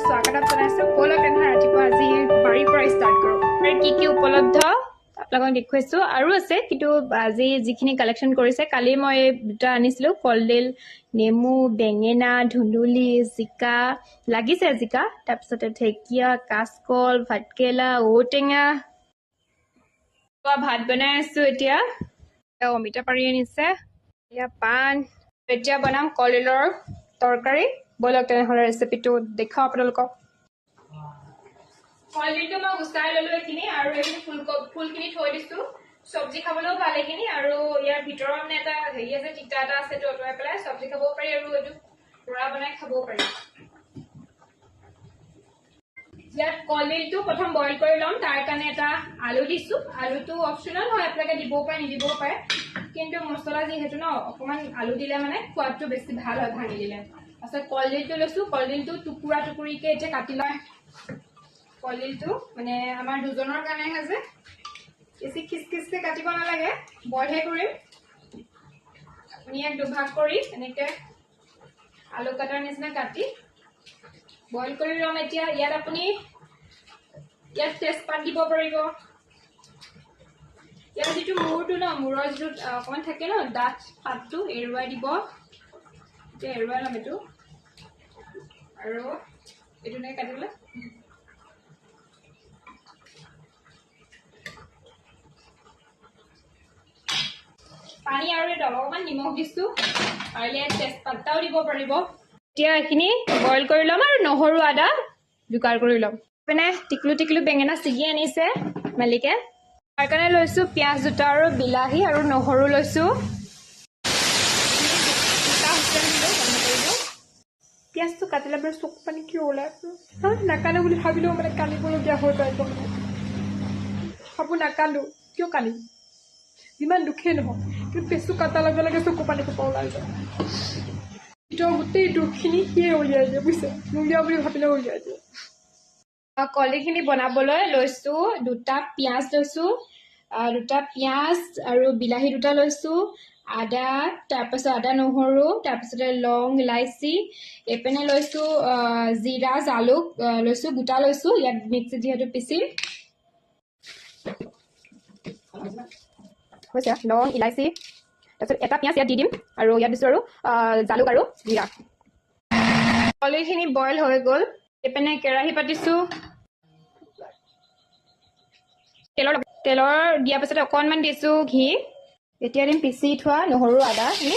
স্বাগতম জনাইছোঁ ব'লক তেনেহ'লে ৰাতিপুৱা আজি বাৰীৰ পৰা ষ্টাৰ্ট কৰোঁ কি উপলব্ধ আপোনালোকক দেখুৱাইছোঁ আৰু আছে কিন্তু আজি যিখিনি কালেকশ্যন কৰিছে কালি মই দুটা আনিছিলোঁ কলডিল নেমু বেঙেনা ধুন্দুলি জিকা লাগিছে জিকা তাৰপিছতে ঢেকীয়া কাচকল ভাতকেৰেলা ঔটেঙা ভাত বনাই আছোঁ এতিয়া অমিতা পাৰি আনিছে এতিয়া পাণ এতিয়া বনাম কলডিলৰ তৰকাৰী ব'লক তেনেহ'লে ৰেচিপিটো দেখাওঁ আপোনালোকক কলডিলটো মই গুচাই ল'লোঁ এইখিনি আৰু এইখিনি ফুলখিনি থৈ দিছোঁ চব্জি খাবলৈও ভাল এইখিনি আৰু ইয়াৰ ভিতৰত মানে এটা হেৰি আছে তিতা এটা আছে এইটো আঁতৰাই পেলাই চব্জি খাবও পাৰি আৰু এইটো পোৰা বনাই খাবও পাৰি ইয়াত কলডিলটো প্ৰথম বইল কৰি ল'ম তাৰ কাৰণে এটা আলু দিছোঁ আলুটো অপশ্যনেল হয় আপোনালোকে দিবও পাৰে নিদিবও পাৰে কিন্তু মছলা যিহেতু ন অকণমান আলু দিলে মানে সোৱাদটো বেছি ভাল হয় ভাঙি দিলে তাৰপিছত কলডিলটো লৈছোঁ কলডিলটো টুকুৰা টুকুৰিকৈ এতিয়া কাটি লয় কলডিলটো মানে আমাৰ দুজনৰ কাৰণেহে যে বেছি খিচখিচকৈ কাটিব নালাগে বইলহে কৰিম আপুনি ইয়াক দুভাগ কৰি এনেকৈ আলু কাটাৰ নিচিনা কাটি বইল কৰি ল'ম এতিয়া ইয়াত আপুনি ইয়াত তেজপাত দিব পাৰিব ইয়াৰ যিটো মূৰটো ন মূৰৰ যিটো অকণমান থাকে ন ডাঠ পাতটো এৰুৱাই দিব এতিয়া এৰুৱাই ল'ম এইটো আৰু এইটো এনেকৈ কাটিবলৈ পানী আৰু অলপমান নিমখ দিছোঁ আৰু ইয়াত তেজপাতাও দিব পাৰিব এতিয়া এইখিনি বইল কৰি ল'ম আৰু নহৰু আদা যোগাৰ কৰি ল'ম মানে টিকলু টিকলু বেঙেনা ছিগি আনিছে মালিকে তাৰ কাৰণে লৈছোঁ পিঁয়াজ দুটা আৰু বিলাহী আৰু নহৰু লৈছোঁ পিঁয়াজটো কাটিলে মানে চকু পানী কিয় ওলাই নাকান্দো বুলি ভাবিলেও মানে কান্দিবলগীয়া হৈ যায় ভাবোঁ নাকান্দো কিয় কান্দিম যিমান দুখেই নহয় কিন্তু পেচু কটাৰ লগে লগে চকু পানী কোপা ওলাই যায় ভিতৰৰ গোটেই দুখখিনি সিয়ে উলিয়াই দিয়ে বুজিছে নুলিয়াওঁ বুলি ভাবিলে উলিয়াই দিয়ে কলডিলখিনি বনাবলৈ লৈছোঁ দুটা পিঁয়াজ লৈছোঁ দুটা পিঁয়াজ আৰু বিলাহী দুটা লৈছোঁ আদা তাৰপাছত আদা নহৰু তাৰপিছতে লং ইলাইচি এইপিনে লৈছোঁ জিৰা জালুক লৈছোঁ গোটা লৈছোঁ ইয়াত মিক্সিত যিহেতু পিচিম হৈছে লং ইলাইচি তাৰপিছত এটা পিঁয়াজ ইয়াত দি দিম আৰু ইয়াত দিছোঁ আৰু জালুক আৰু জিৰা কলডিলখিনি বইল হৈ গ'ল এইপিনে কেৰাহী পাতিছোঁ তেলৰ দিয়াৰ পাছতে অকণমান দিছোঁ ঘি এতিয়া দিম পিচি থোৱা নহৰু আদাখিনি